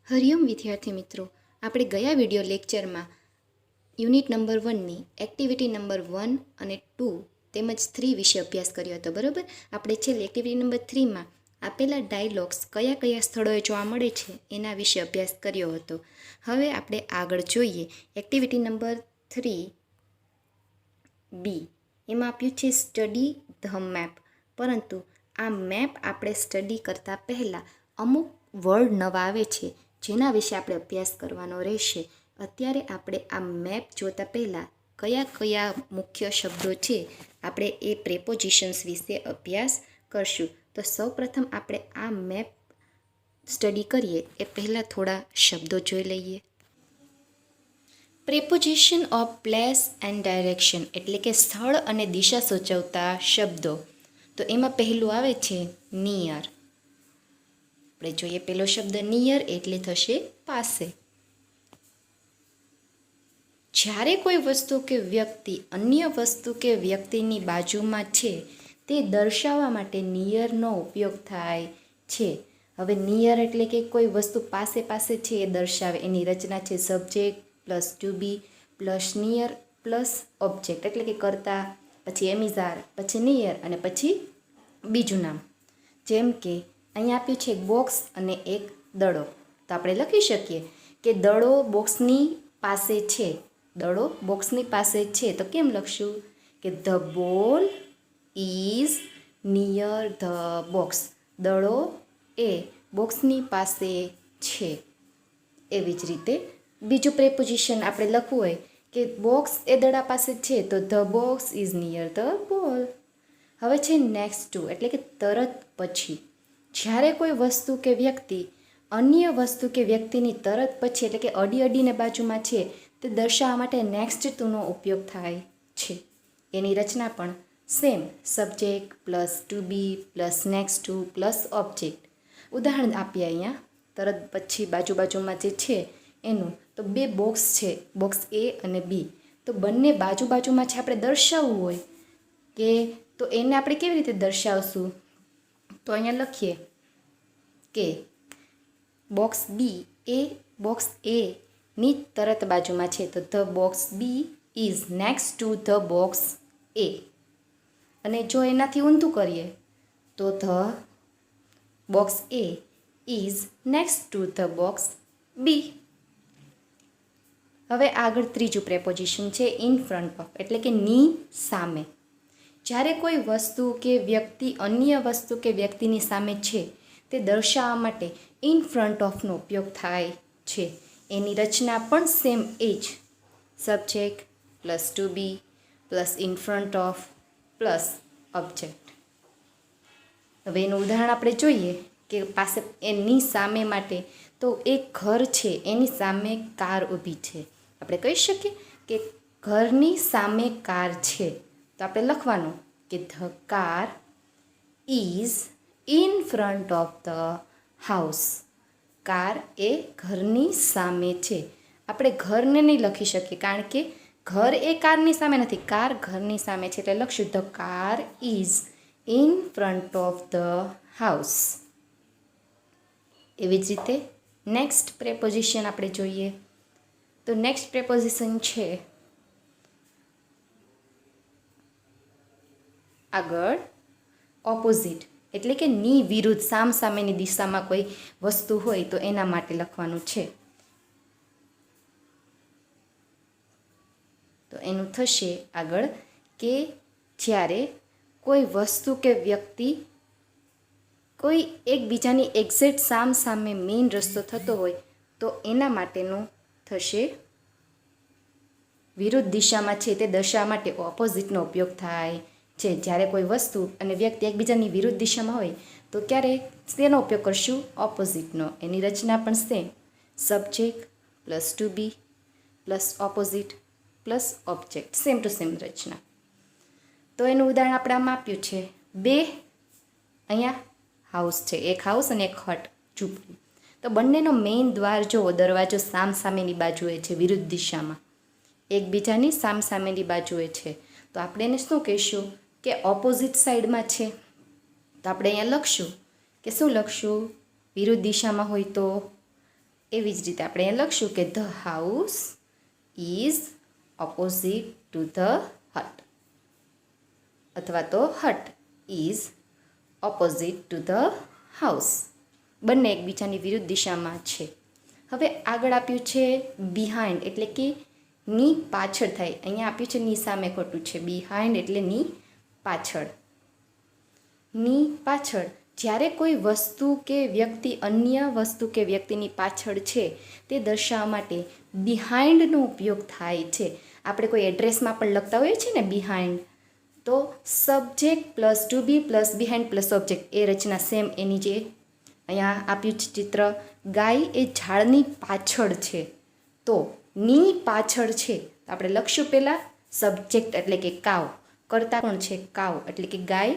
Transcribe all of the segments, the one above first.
હરિઓમ વિદ્યાર્થી મિત્રો, આપણે ગયા વિડિયો લેક્ચરમાં યુનિટ નંબર 1ની એક્ટિવિટી નંબર 1 અને 2 તેમજ 3 વિશે અભ્યાસ કર્યો હતો. બરાબર, આપણે છેલ્લે એક્ટિવિટી નંબર 3માં આપેલા ડાયલોગ્સ કયા કયા સ્થળોએ જોવા મળે છે એના વિશે અભ્યાસ કર્યો હતો. હવે આપણે આગળ જોઈએ. એક્ટિવિટી નંબર 3 બી, એમાં આપ્યું છે સ્ટડી ધ મેપ. પરંતુ આ મેપ આપણે સ્ટડી કરતાં પહેલાં અમુક વર્ડ નવા આવે છે જેના વિશે આપણે અભ્યાસ કરવાનો રહેશે. અત્યારે આપણે આ મેપ જોતા પહેલાં કયા કયા મુખ્ય શબ્દો છે આપણે એ પ્રેપોઝિશન્સ વિશે અભ્યાસ કરશું. તો સૌપ્રથમ આપણે આ મેપ સ્ટડી કરીએ એ પહેલાં થોડા શબ્દો જોઈ લઈએ. Preposition of place and direction એટલે કે સ્થળ અને દિશા સૂચવતા શબ્દો. તો એમાં પહેલું આવે છે નિયર. આપણે જોઈએ પહેલો શબ્દ નિયર એટલે થશે પાસે. જ્યારે કોઈ વસ્તુ કે વ્યક્તિ અન્ય વસ્તુ કે વ્યક્તિની બાજુમાં છે તે દર્શાવવા માટે નિયરનો ઉપયોગ થાય છે. હવે નિયર એટલે કે કોઈ વસ્તુ પાસે પાસે છે એ દર્શાવે. એની રચના છે subject plus to be plus near plus object એટલે કે કર્તા, પછી એમિઝાર, પછી નિયર અને પછી બીજું નામ. જેમ કે અહીંયા આપ્યું છે એક બોક્સ અને એક દડો. તો આપણે લખી શકીએ કે દડો બોક્સની પાસે છે. દડો બોક્સની પાસે છે તો કેમ લખશું કે the ball is near the box. દડો એ બોક્સની પાસે છે. એવી જ રીતે બીજું પ્રેપોઝિશન આપણે લખવું હોય કે બોક્સ એ દડા પાસે છે તો the box is near the ball. હવે છે નેક્સ્ટ ટુ એટલે કે તરત પછી. જ્યારે કોઈ વસ્તુ કે વ્યક્તિ અન્ય વસ્તુ કે વ્યક્તિની તરત પછી એટલે કે અડીને બાજુમાં છે તે દર્શાવવા માટે નેક્સ્ટ ટુનો ઉપયોગ થાય છે. એની રચના પણ same subject plus to be plus next to plus object. ઉદાહરણ આપીએ અહીંયા તરત પછી બાજુમાં જે છે એનું. તો બે બોક્સ છે, બોક્સ એ અને બી. તો બંને બાજુમાં છે આપણે દર્શાવવું હોય કે તો એને આપણે કેવી રીતે દર્શાવશું? તો અહીંયા લખીએ કે બોક્સ બી એ બોક્સ એ ની તરત બાજુમાં છે તો the box B is next to the box A. અને જો એનાથી ઊંધું કરીએ તો the box A is next to the box B. હવે આગળ ત્રીજું પ્રેપોઝિશન છે ઇન ફ્રન્ટ ઓફ એટલે કે ની સામે. જ્યારે કોઈ વસ્તુ કે વ્યક્તિ અન્ય વસ્તુ કે વ્યક્તિની સામે છે તે દર્શાવવા માટે ઇન ફ્રન્ટ ઓફનો ઉપયોગ થાય છે. એની રચના પણ સેમ એ જ subject plus to be plus in front of plus object. હવે એનું ઉદાહરણ આપણે જોઈએ કે પાસે એની સામે માટે તો એક ઘર છે એની સામે કાર ઊભી છે. આપણે કહી શકીએ કે ઘરની સામે કાર છે તો આપણે લખવાનું કે the car is in front of the house. Car એ ઘરની સામે છે. આપણે ઘરને નહીં લખી શકીએ કારણ કે ઘર એ કારની સામે નથી, કાર ઘરની સામે છે એટલે લખશું the car is in front of the house. એવી જ રીતે નેક્સ્ટ પ્રેપોઝિશન આપણે જોઈએ તો નેક્સ્ટ પ્રેપોઝિશન છે આગળ ઓપોઝિટ એટલે કે ની વિરુદ્ધ સામસામેની દિશામાં કોઈ વસ્તુ હોય તો એના માટે લખવાનું છે. તો એનું થશે આગળ કે જ્યારે કોઈ વસ્તુ કે વ્યક્તિ કોઈ એકબીજાની એક્ઝેક્ટ સામે મેઇન રસ્તો થતો હોય તો એના માટેનું થશે વિરુદ્ધ દિશામાં છે તે દર્શાવવા માટે ઓપોઝિટનો ઉપયોગ થાય છે. જ્યારે કોઈ વસ્તુ અને વ્યક્તિ એકબીજાની વિરુદ્ધ દિશામાં હોય તો ક્યારે તેનો ઉપયોગ કરશું? ઓપોઝિટનો. એની રચના પણ same subject plus to be plus opposite plus object. Same to same રચના. તો એનું ઉદાહરણ આપણે આમાં આપ્યું છે બે અહીંયા હાઉસ છે, એક હાઉસ અને એક હટ ઝૂંપડી. તો બંનેનો મેઇન દ્વાર જો દરવાજો સામસામેની બાજુએ છે વિરુદ્ધ દિશામાં, એકબીજાની સામસામેની બાજુએ છે તો આપણે એને શું કહીશું કે ઓપોઝિટ સાઈડમાં છે. તો આપણે અહીંયા લખશું કે શું લખશું? વિરુદ્ધ દિશામાં હોય તો એવી જ રીતે આપણે અહીં લખશું કે the house is opposite to the hut, અથવા તો hut is opposite to the house. બંને એકબીજાની વિરુદ્ધ દિશામાં છે. હવે આગળ આપ્યું છે બિહાઇન્ડ, એટલે કે ની પાછળ થાય. અહીંયા આપ્યું છે ની સામે ખોટું છે. બિહાઇન્ડ એટલે ની પાછળ. ની પાછળ જ્યારે કોઈ વસ્તુ કે વ્યક્તિ અન્ય વસ્તુ કે વ્યક્તિની પાછળ છે તે દર્શાવવા માટે બિહાઇન્ડનો ઉપયોગ થાય છે. આપણે કોઈ એડ્રેસમાં પણ લખતા હોઈએ છીએ ને બિહાઇન્ડ, તો subject plus to be plus behind plus object, A Rachna same એની જે અહીંયા આપ્યું છે ચિત્ર. ગાય એ ઝાડની પાછળ છે, તો ની પાછળ છે તો આપણે લખશું પહેલાં સબ્જેક્ટ એટલે કે કાવ, કરતા કોણ છે કાવ એટલે કે ગાય,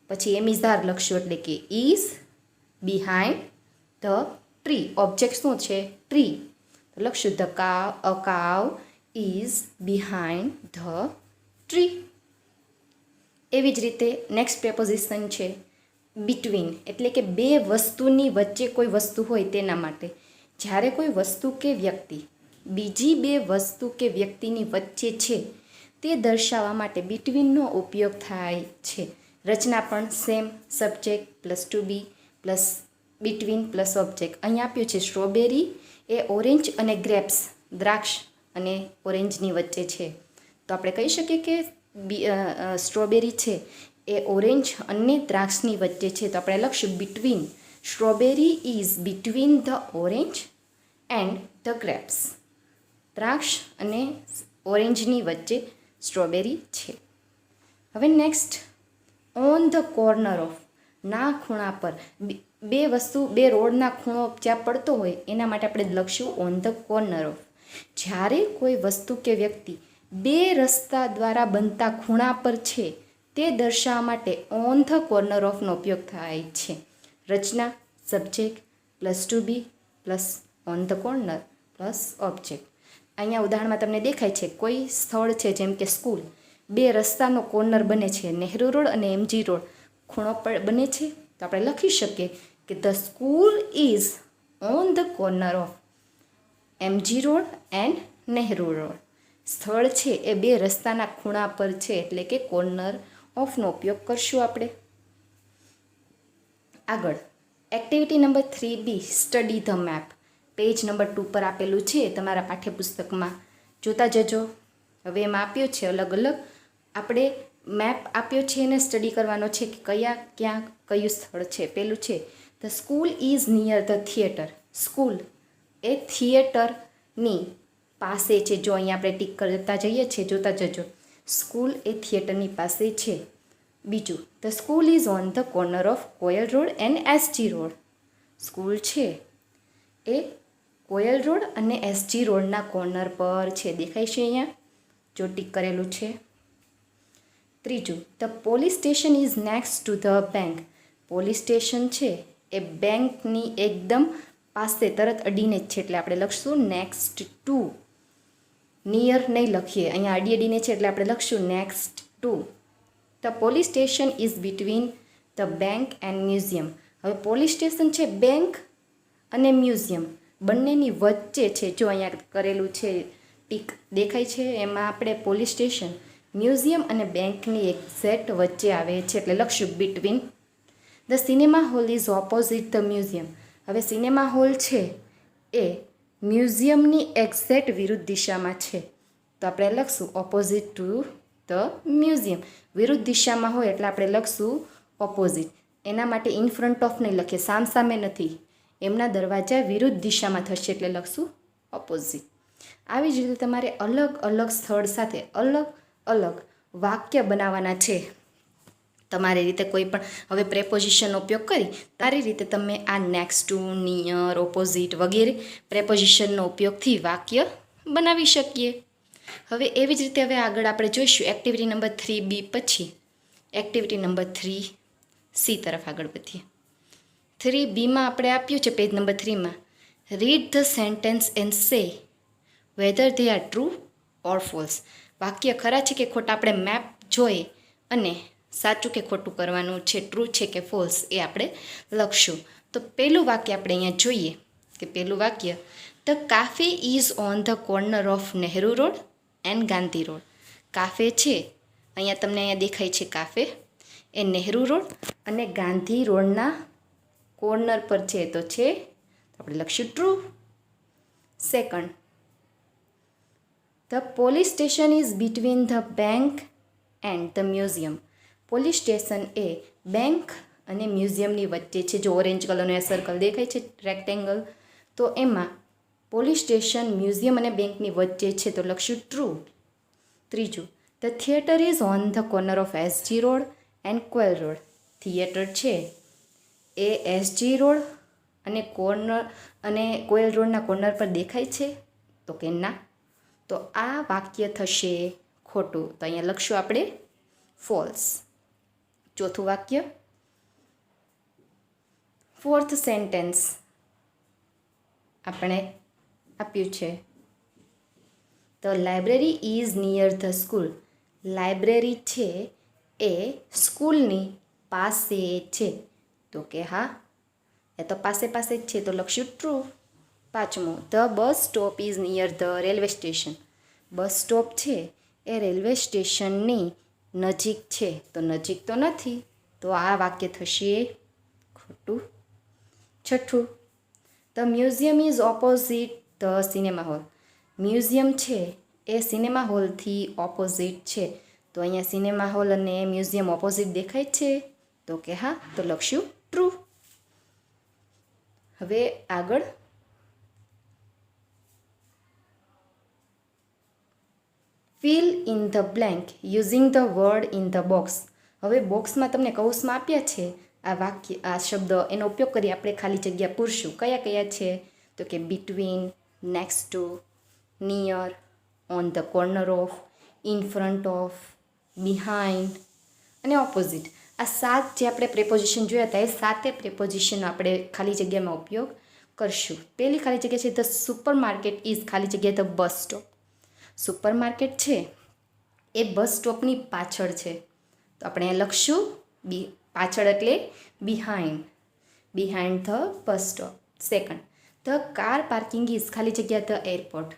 પછી એમિઝાર લખશું એટલે કે is behind the tree. Object શું છે ટ્રી, તો લખશું the cow, a cow is behind the tree. એવી જ રીતે નેક્સ્ટ પ્રેપોઝિશન છે બિટવીન, એટલે કે બે વસ્તુની વચ્ચે કોઈ વસ્તુ હોય તેના માટે. જ્યારે કોઈ વસ્તુ કે વ્યક્તિ બીજી બે વસ્તુ કે વ્યક્તિની વચ્ચે છે તે દર્શાવવા માટે બિટવીનનો ઉપયોગ થાય છે. રચના પણ same, subject plus to be plus between plus object. અહીંયા આપ્યું છે સ્ટ્રોબેરી એ ઓરેન્જ અને ગ્રેપ્સ, દ્રાક્ષ અને ઓરેન્જની વચ્ચે છે, તો આપણે કહી શકીએ કે સ્ટ્રોબેરી છે એ ઓરેન્જ અને દ્રાક્ષની વચ્ચે છે, તો આપણે લખશું between. Strawberry is between the orange and the grapes. દ્રાક્ષ અને ઓરેન્જની વચ્ચે સ્ટ્રોબેરી છે. હવે next on the corner of, ના ખૂણા પર. બે રોડના ખૂણો જ્યાં પડતો હોય એના માટે આપણે લખશું ઓન ધ કોર્નર ઓફ. જ્યારે કોઈ વસ્તુ કે વ્યક્તિ બે રસ્તા દ્વારા બનતા ખૂણા પર છે તે દર્શાવવા માટે ઓન ધ કોર્નર ઓફનો ઉપયોગ થાય છે. રચના subject plus to be plus on the corner plus object. અહીંયા ઉદાહરણમાં તમને દેખાય છે કોઈ સ્થળ છે જેમ કે સ્કૂલ, બે રસ્તાનો કોર્નર બને છે, નહેરુ રોડ અને એમજી રોડ ખૂણો પર બને છે, તો આપણે લખી શકીએ કે the school is on the corner of MG road and Nehru road. સ્થળ છે એ બે રસ્તાના ખૂણા પર છે એટલે કે કોર્નર ઓફનો ઉપયોગ કરશું આપણે. આગળ activity number 3B study the map. Page number 2 પર આપેલું છે તમારા પાઠ્યપુસ્તકમાં, જોતા જજો. હવે એમાં આપ્યું છે અલગ અલગ આપણે મેપ આપ્યો છે એને સ્ટડી કરવાનો છે કે ક્યાં કયું સ્થળ છે. પેલું છે the school is near the theatre. School એ થિયેટરની પાસે છે. જો અહીંયા આપણે ટીક કરતા જઈએ છીએ, જોતા જજો. સ્કૂલ એ થિયેટરની પાસે છે. બીજું the school is on the corner of Koyal road and SG road. School છે એ કોયલ રોડ અને એસજી રોડના કોર્નર પર છે, દેખાય છે અહીંયા જો ટીક કરેલું છે. ત્રીજું the police station is next to the bank. Police station છે એ બેંકની એકદમ પાસે તરત અડીને જ છે એટલે આપણે લખશું નેક્સ્ટ ટુ. નિયર નહીં લખીએ, અહીંયા અડી અડીને છે એટલે આપણે લખશું next to. The police station is between the bank and museum. હવે પોલીસ સ્ટેશન છે બેંક અને મ્યુઝિયમ બંનેની વચ્ચે છે. જો અહીંયા કરેલું છે ટીક દેખાય છે, એમાં આપણે પોલીસ સ્ટેશન, મ્યુઝિયમ અને બેંકની એક્ઝેક્ટ વચ્ચે આવે છે એટલે લખશું between. The cinema hall is opposite the museum. હવે સિનેમા હોલ છે એ મ્યુઝિયમની એક્ઝેક્ટ વિરુદ્ધ દિશામાં છે, તો આપણે લખશું ઓપોઝિટ ટુ ધ મ્યુઝિયમ. વિરુદ્ધ દિશામાં હોય એટલે આપણે લખશું ઓપોઝિટ. એના માટે ઇન ફ્રન્ટ ઓફ નહીં લખીએ, સામસામે નથી, એમના દરવાજા વિરુદ્ધ દિશામાં થશે એટલે લખશું ઓપોઝિટ. આવી જ રીતે તમારે અલગ અલગ સ્થળ સાથે અલગ અલગ વાક્ય બનાવવાના છે. તમારી રીતે કોઈ પણ હવે પ્રેપોઝિશનનો ઉપયોગ કરી તારી રીતે તમે આ નેક્સ્ટ ટુ, નિયર, ઓપોઝિટ વગેરે પ્રેપોઝિશનનો ઉપયોગથી વાક્ય બનાવી શકીએ. હવે એવી જ રીતે હવે આગળ આપણે જોઈશું એક્ટિવિટી નંબર 3B પછી એક્ટિવિટી નંબર 3C તરફ આગળ વધીએ. 3Bમાં આપણે આપ્યું છે પેજ નંબર 3માં read the sentence and say whether they are true or false. વાક્ય ખરા છે કે ખોટા આપણે મેપ જોઈ અને સાચું કે ખોટું કરવાનું છે, ટ્રુ છે કે ફોલ્સ એ આપણે લખશું. તો પહેલું વાક્ય આપણે અહીંયા જોઈએ કે પહેલું વાક્ય, the cafe is on the corner of Nehru road and Gandhi road. Cafe છે, અહીંયા તમને અહીંયા દેખાય છે કાફે, એ નહેરુ રોડ અને ગાંધી રોડના કોર્નર પર છે, તો છે આપણે લખશું true. Second, the police station is between the bank and the museum. Police station A bank અને મ્યુઝિયમની વચ્ચે છે. જો ઓરેન્જ કલરનો એ સર્કલ દેખાય છે રેક્ટેંગલ, તો એમાં પોલીસ સ્ટેશન મ્યુઝિયમ અને બેંકની વચ્ચે છે, તો લખશું ટ્રુ. ત્રીજું, the theatre is on the corner of SG road and Koyal road. Theatre છે એ એસજી રોડ અને કોયલ રોડના કોર્નર પર દેખાય છે, તો કે ના. તો આ વાક્ય થશે ખોટું, તો અહીંયા લખશું આપણે ફોલ્સ. ચોથું વાક્ય, ફોર્થ સેન્ટેન્સ આપણે આપ્યું છે, the library is near the school. Library છે એ સ્કૂલની પાસે છે, તો કે હા, એ તો પાસે જ છે, તો લખશું ટ્રુ. પાંચમું, the bus stop is near the railway station. Bus stop છે એ રેલવે સ્ટેશનની નજીક છે, તો નજીક તો નથી, તો આ વાક્ય થશે ખોટું. છઠ્ઠું, the museum is opposite the cinema hall. Museum છે એ સિનેમા હોલથી ઓપોઝિટ છે, તો અહીંયા સિનેમા હોલ અને મ્યુઝિયમ ઓપોઝિટ દેખાય છે, તો કે હા, તો લખશું ટ્રુ. હવે આગળ fill in the blank using the word in the box. હવે બોક્સમાં તમને કૌંસમાં આપ્યા છે આ વાક્ય, આ શબ્દ, એનો ઉપયોગ કરી આપણે ખાલી જગ્યા પૂરશું. કયા કયા છે, તો કે between, next to, near, on the corner of, in front of, behind અને ઓપોઝિટ. આ 7 જે આપણે પ્રેપોઝિશન જોયા હતા, એ 7 પ્રેપોઝિશન આપણે ખાલી જગ્યામાં ઉપયોગ કરશું. પહેલી ખાલી જગ્યા છે, ધ સુપર માર્કેટ ઇઝ ખાલી જગ્યા the bus stop. Super market છે એ બસ સ્ટોપની પાછળ છે, તો આપણે લખશું પાછળ એટલે behind the bus stop. Second, the car parking is ખાલી જગ્યા ધ એરપોર્ટ.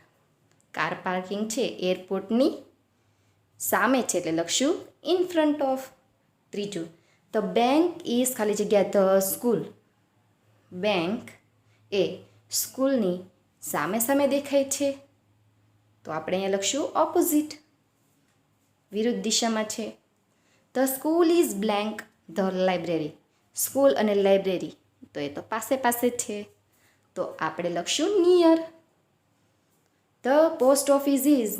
કાર પાર્કિંગ છે એરપોર્ટની સામે છે, એટલે લખશું ઇન ફ્રન્ટ ઓફ. ત્રીજું, ધ બેંક ઇઝ ખાલી જગ્યા ધ સ્કૂલ. બેંક એ સ્કૂલની સામે દેખાય છે, તો આપણે અહીંયા લખશું ઓપોઝિટ, વિરુદ્ધ દિશામાં છે. The school is blank the library. School અને લાઇબ્રેરી તો એ તો પાસે છે, તો આપણે લખશું near. The post office is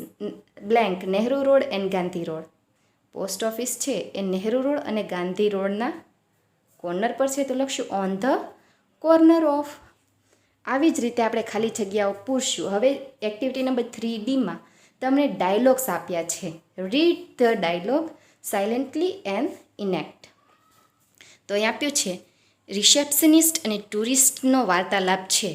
blank Nehru road and Gandhi road. Post office છે એ નહેરુ રોડ અને ગાંધી રોડના કોર્નર પર છે, તો લખશું ઓન ધ કોર્નર ઓફ. આવી જ રીતે આપણે ખાલી જગ્યાઓ પૂરશું. હવે એક્ટિવિટી નંબર 3D તમને ડાયલોગ્સ આપ્યા છે. Read the dialogue silently and enact. તો અહીં આપ્યું છે રિસેપ્શનિસ્ટ અને ટુરિસ્ટનો વાર્તાલાપ છે,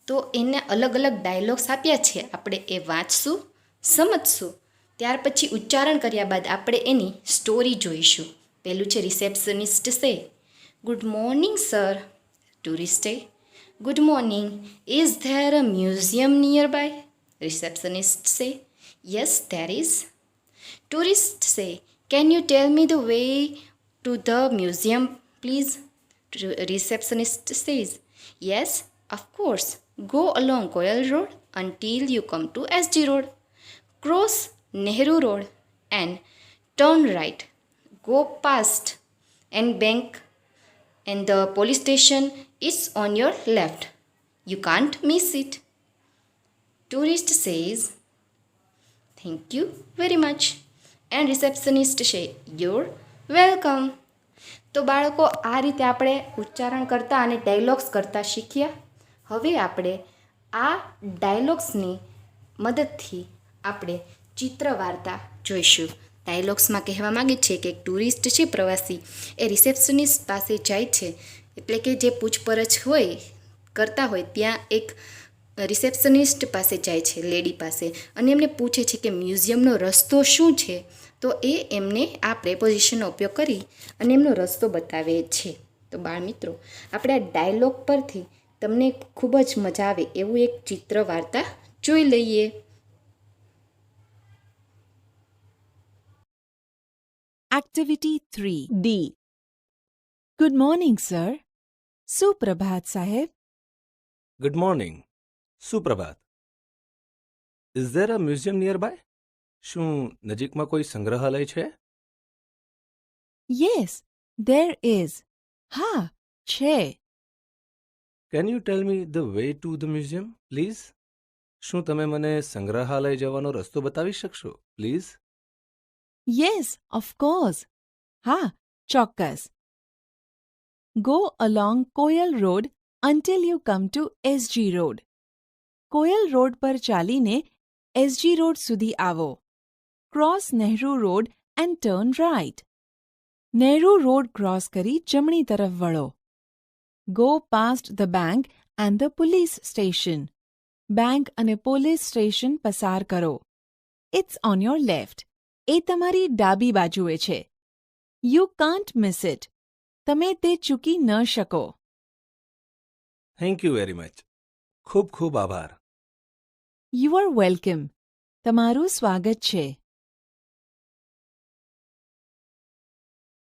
તો એને અલગ અલગ ડાયલોગ્સ આપ્યા છે. આપણે એ વાંચશું, સમજશું, ત્યાર પછી ઉચ્ચારણ કર્યા બાદ આપણે એની સ્ટોરી જોઈશું. પહેલું છે receptionist say, good morning sir. Tourist say, good morning. Is there a museum nearby? Receptionist say, yes, there is. Tourist say, can you tell me the way to the museum, please? Receptionist says, yes, of course. Go along Koyal Road until you come to SG Road. Cross Nehru Road and turn right. Go past and bank and the police station is on your left. You can't miss it. Tourist says, thank you very much. And receptionist say, you're welcome. તો બાળકો આ રીતે આપણે ઉચ્ચારણ કરતા અને dialogues કરતા શીખ્યા. હવે આપણે આ ડાયલોગ્સની મદદથી આપણે ચિત્ર વાર્તા જોઈશું. ડાયલોગ્સમાં કહેવા માગે છે કે એક ટુરિસ્ટ છે, પ્રવાસી, એ રિસેપ્શનિસ્ટ પાસે જાય છે, એટલે કે જે પૂછપરછ કરતા હોય ત્યાં એક રિસેપ્શનિસ્ટ પાસે જાય છે, લેડી પાસે, અને એમને પૂછે છે કે મ્યુઝિયમનો રસ્તો શું છે. તો એ એમને આ પ્રેપોઝિશનનો ઉપયોગ કરી અને એમનો રસ્તો બતાવે છે. તો બાળ મિત્રો, આપણે આ ડાયલોગ પરથી તમને ખૂબ જ મજા આવે એવું એક ચિત્ર વાર્તા જોઈ લઈએ. Activity 3 D. Good morning, sir. સુપ્રભાત સાહેબ. Good morning. સુપ્રભાત. Is there a museum nearby? શું નજીકમાં કોઈ સંગ્રહાલય છે? Yes, there is. હા, છે. Can you tell me the way to the museum, please? શું તમે મને સંગ્રહાલય જવાનો રસ્તો બતાવી શકશો, પ્લીઝ? Yes, of course. હા, ચોક્કસ. Go along Koyal Road until you come to SG Road. Koyal road પર ચાલીને SG રોડ સુધી આવો. Cross Nehru Road and turn right. Nehru road cross કરી જમણી તરફ વળો. Go past the bank and the police station. Bank અને police station પસાર કરો. It's on your left. એ તમારી ડાબી બાજુએ છે. You can't miss it. તમે તે ચૂકી ન શકો. Thank you very much. ખૂબ ખૂબ આભાર. You are welcome. તમારું સ્વાગત છે.